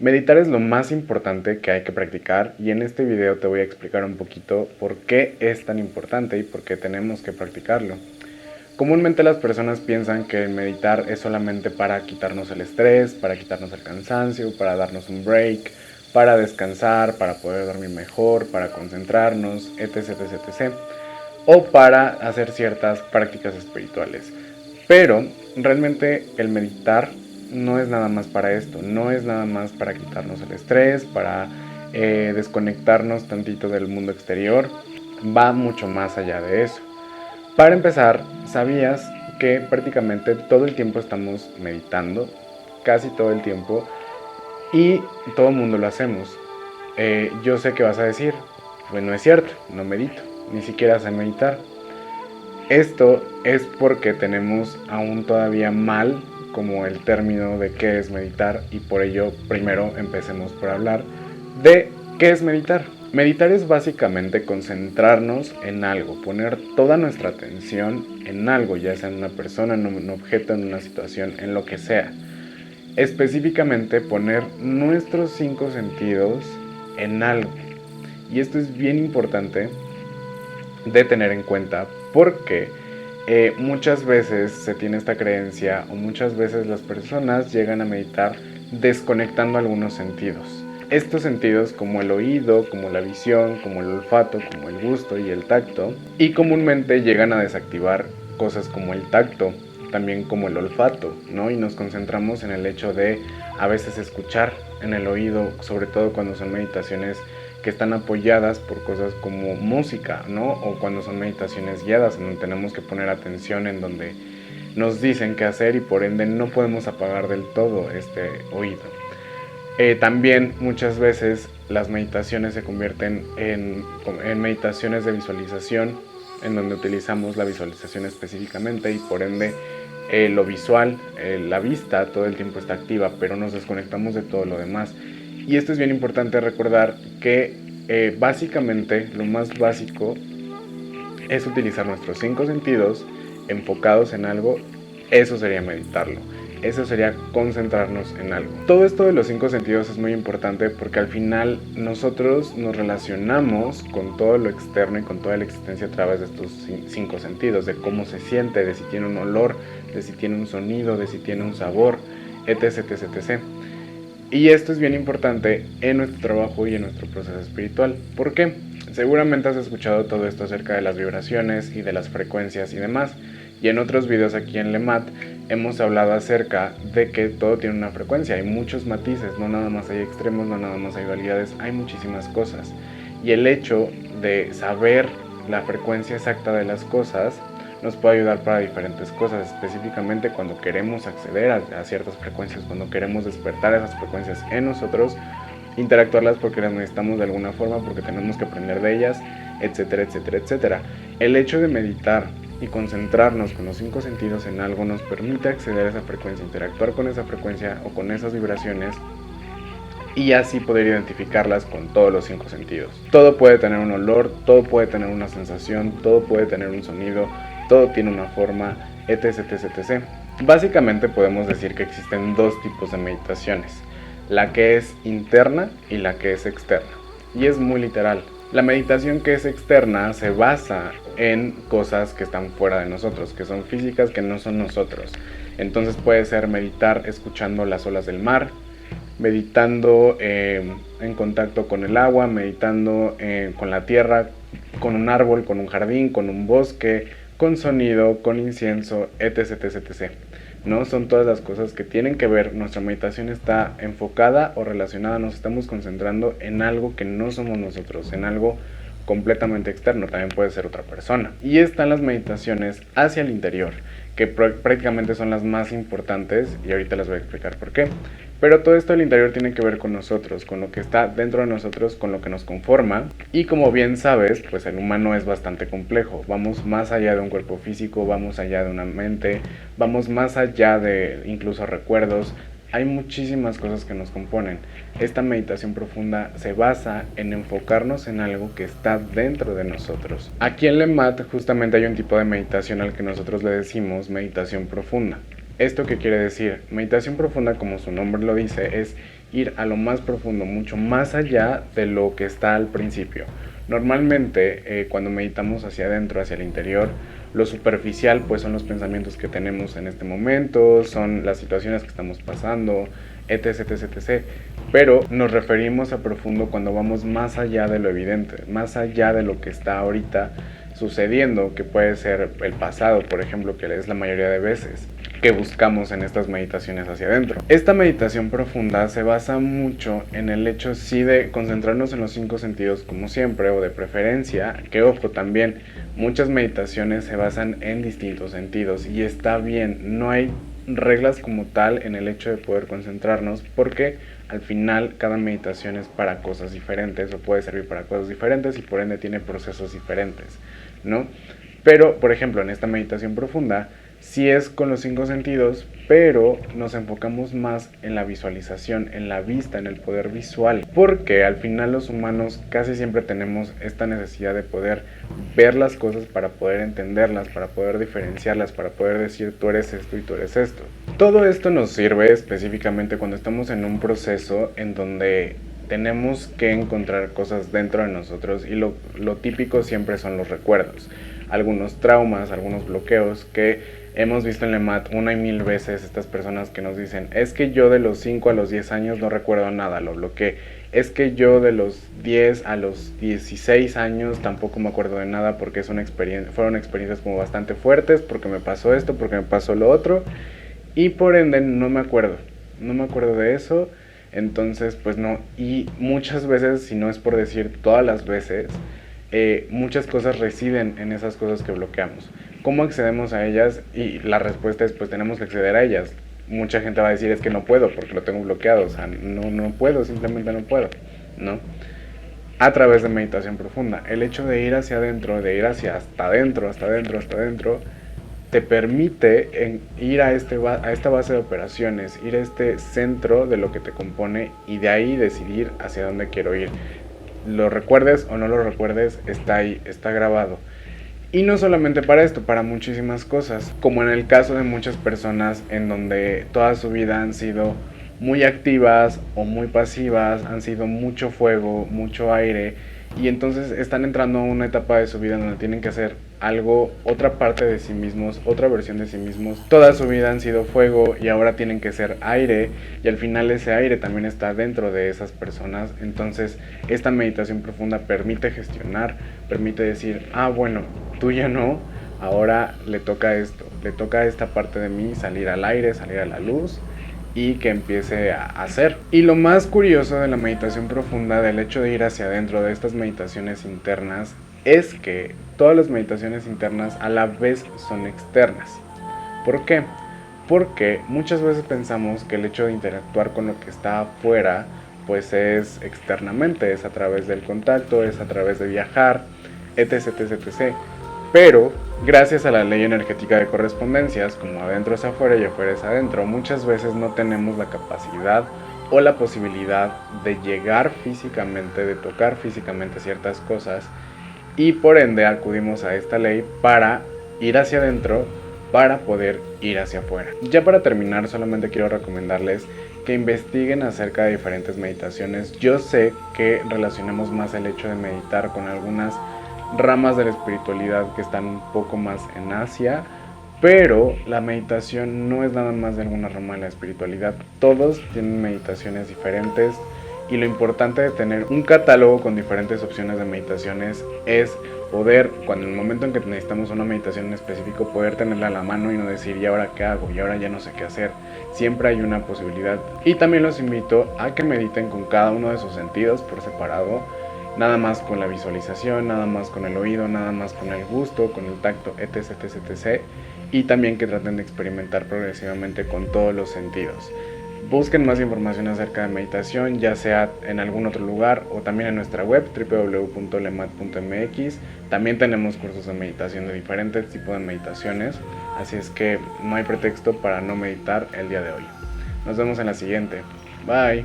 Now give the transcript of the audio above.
Meditar es lo más importante que hay que practicar y en este video te voy a explicar un poquito por qué es tan importante y por qué tenemos que practicarlo. Comúnmente las personas piensan que el meditar es solamente para quitarnos el estrés, para quitarnos el cansancio, para darnos un break, para descansar, para poder dormir mejor, para concentrarnos, etc. O para hacer ciertas prácticas espirituales. Pero realmente el meditar no es nada más para esto, no es nada más para quitarnos el estrés, para desconectarnos tantito del mundo exterior, va mucho más allá de eso. Para empezar, ¿sabías que prácticamente todo el tiempo estamos meditando? Casi todo el tiempo, y todo el mundo lo hacemos. Yo sé que vas a decir, pues no es cierto, no medito, ni siquiera sé meditar. Esto es porque tenemos aún todavía mal como el término de qué es meditar, y por ello primero empecemos por hablar de qué es meditar. Meditar es básicamente concentrarnos en algo, poner toda nuestra atención en algo, ya sea en una persona, en un objeto, en una situación, en lo que sea. Específicamente poner nuestros 5 sentidos en algo. Y esto es bien importante de tener en cuenta porque muchas veces se tiene esta creencia, o muchas veces las personas llegan a meditar desconectando algunos sentidos. Estos sentidos, como el oído, como la visión, como el olfato, como el gusto y el tacto, y comúnmente llegan a desactivar cosas como el tacto, también como el olfato, ¿no? Y nos concentramos en el hecho de a veces escuchar en el oído, sobre todo cuando son meditaciones que están apoyadas por cosas como música, ¿no? O cuando son meditaciones guiadas, en donde tenemos que poner atención, en donde nos dicen qué hacer y por ende no podemos apagar del todo este oído. También muchas veces las meditaciones se convierten en meditaciones de visualización, en donde utilizamos la visualización específicamente y por ende lo visual, la vista todo el tiempo está activa, pero nos desconectamos de todo lo demás. Y esto es bien importante recordar que básicamente lo más básico es utilizar nuestros 5 sentidos enfocados en algo. Eso sería meditarlo. Eso sería concentrarnos en algo. Todo esto de los 5 sentidos es muy importante porque al final nosotros nos relacionamos con todo lo externo y con toda la existencia a través de estos 5 sentidos, de cómo se siente, de si tiene un olor, de si tiene un sonido, de si tiene un sabor, etc. Y esto es bien importante en nuestro trabajo y en nuestro proceso espiritual. ¿Por qué? Seguramente has escuchado todo esto acerca de las vibraciones y de las frecuencias y demás. Y en otros videos aquí en LEMAT hemos hablado acerca de que todo tiene una frecuencia. Hay muchos matices, no nada más hay extremos, no nada más hay dualidades, hay muchísimas cosas. Y el hecho de saber la frecuencia exacta de las cosas nos puede ayudar para diferentes cosas, específicamente cuando queremos acceder a ciertas frecuencias, cuando queremos despertar esas frecuencias en nosotros, interactuarlas porque las necesitamos de alguna forma, porque tenemos que aprender de ellas, etc. El hecho de meditar y concentrarnos con los 5 sentidos en algo nos permite acceder a esa frecuencia, interactuar con esa frecuencia o con esas vibraciones y así poder identificarlas con todos los 5 sentidos. Todo puede tener un olor, todo puede tener una sensación, todo puede tener un sonido, todo tiene una forma, etc. Básicamente podemos decir que existen 2 tipos de meditaciones, la que es interna y la que es externa. Y es muy literal. La meditación que es externa se basa en cosas que están fuera de nosotros, que son físicas, que no son nosotros. Entonces puede ser meditar escuchando las olas del mar, meditando en contacto con el agua, meditando con la tierra, con un árbol, con un jardín, con un bosque, con sonido, con incienso, etc. ¿No? Son todas las cosas que tienen que ver. Nuestra meditación está enfocada o relacionada, nos estamos concentrando en algo que no somos nosotros, en algo completamente externo, también puede ser otra persona. Y están las meditaciones hacia el interior, que prácticamente son las más importantes y ahorita les voy a explicar por qué. Pero todo esto del interior tiene que ver con nosotros, con lo que está dentro de nosotros, con lo que nos conforma. Y como bien sabes, pues el humano es bastante complejo. Vamos más allá de un cuerpo físico, vamos allá de una mente, vamos más allá de incluso recuerdos. Hay muchísimas cosas que nos componen. Esta meditación profunda se basa en enfocarnos en algo que está dentro de nosotros. Aquí en LEMAT justamente hay un tipo de meditación al que nosotros le decimos meditación profunda. ¿Esto qué quiere decir? Meditación profunda, como su nombre lo dice, es ir a lo más profundo, mucho más allá de lo que está al principio. Normalmente cuando meditamos hacia adentro, hacia el interior, lo superficial pues son los pensamientos que tenemos en este momento, son las situaciones que estamos pasando, etc, etc, etc. Pero nos referimos a profundo cuando vamos más allá de lo evidente, más allá de lo que está ahorita sucediendo, que puede ser el pasado, por ejemplo, que es la mayoría de veces que buscamos en estas meditaciones hacia adentro. Esta meditación profunda se basa mucho en el hecho sí de concentrarnos en los 5 sentidos como siempre, o de preferencia, que ojo también, muchas meditaciones se basan en distintos sentidos y está bien, no hay reglas como tal en el hecho de poder concentrarnos, porque al final cada meditación es para cosas diferentes o puede servir para cosas diferentes y por ende tiene procesos diferentes, ¿no? Pero, por ejemplo, en esta meditación profunda sí es con los 5 sentidos, pero nos enfocamos más en la visualización, en la vista, en el poder visual, porque al final los humanos casi siempre tenemos esta necesidad de poder ver las cosas para poder entenderlas, para poder diferenciarlas, para poder decir tú eres esto y tú eres esto. Todo esto nos sirve específicamente cuando estamos en un proceso en donde tenemos que encontrar cosas dentro de nosotros y lo típico siempre son los recuerdos, algunos traumas, algunos bloqueos que hemos visto en LEMAT una y mil veces. Estas personas que nos dicen, es que yo de los 5 a los 10 años no recuerdo nada, lo bloqueé. Es que yo de los 10 a los 16 años tampoco me acuerdo de nada porque fueron experiencias como bastante fuertes, porque me pasó esto, porque me pasó lo otro, y por ende no me acuerdo de eso. Entonces pues no, y muchas veces, si no es por decir todas las veces, muchas cosas residen en esas cosas que bloqueamos. ¿Cómo accedemos a ellas? Y la respuesta es pues tenemos que acceder a ellas. Mucha gente va a decir es que no puedo porque lo tengo bloqueado, o sea, no puedo, simplemente no puedo, ¿no? A través de meditación profunda, el hecho de ir hacia adentro, de ir hacia hasta adentro, te permite ir a esta base de operaciones, ir a este centro de lo que te compone y de ahí decidir hacia dónde quiero ir. Lo recuerdes o no lo recuerdes, está ahí, está grabado. Y no solamente para esto, para muchísimas cosas, como en el caso de muchas personas en donde toda su vida han sido muy activas o muy pasivas, han sido mucho fuego, mucho aire, y entonces están entrando a una etapa de su vida donde tienen que hacer algo, otra parte de sí mismos, otra versión de sí mismos. Toda su vida han sido fuego y ahora tienen que ser aire, y al final ese aire también está dentro de esas personas. Entonces esta meditación profunda permite gestionar, permite decir, bueno, tú ya no, ahora le toca esto, le toca a esta parte de mí salir al aire, salir a la luz y que empiece a hacer. Y lo más curioso de la meditación profunda, del hecho de ir hacia adentro, de estas meditaciones internas, es que todas las meditaciones internas a la vez son externas. ¿Por qué? Porque muchas veces pensamos que el hecho de interactuar con lo que está afuera pues es externamente, es a través del contacto, es a través de viajar, etc, etc, etc. Pero gracias a la ley energética de correspondencias, como adentro es afuera y afuera es adentro, muchas veces no tenemos la capacidad o la posibilidad de llegar físicamente, de tocar físicamente ciertas cosas, y por ende acudimos a esta ley para ir hacia adentro, para poder ir hacia afuera. Ya para terminar, solamente quiero recomendarles que investiguen acerca de diferentes meditaciones. Yo sé que relacionamos más el hecho de meditar con algunas ramas de la espiritualidad que están un poco más en Asia, pero la meditación no es nada más de alguna rama de la espiritualidad. Todos tienen meditaciones diferentes, y lo importante de tener un catálogo con diferentes opciones de meditaciones es poder, cuando en el momento en que necesitamos una meditación en específico, poder tenerla a la mano y no decir, ¿y ahora qué hago? Y ahora ya no sé qué hacer. Siempre hay una posibilidad. Y también los invito a que mediten con cada uno de sus sentidos por separado, nada más con la visualización, nada más con el oído, nada más con el gusto, con el tacto, etc, etc, etc. Y también que traten de experimentar progresivamente con todos los sentidos. Busquen más información acerca de meditación, ya sea en algún otro lugar o también en nuestra web www.lemat.mx. También tenemos cursos de meditación de diferentes tipos de meditaciones, así es que no hay pretexto para no meditar el día de hoy. Nos vemos en la siguiente. Bye.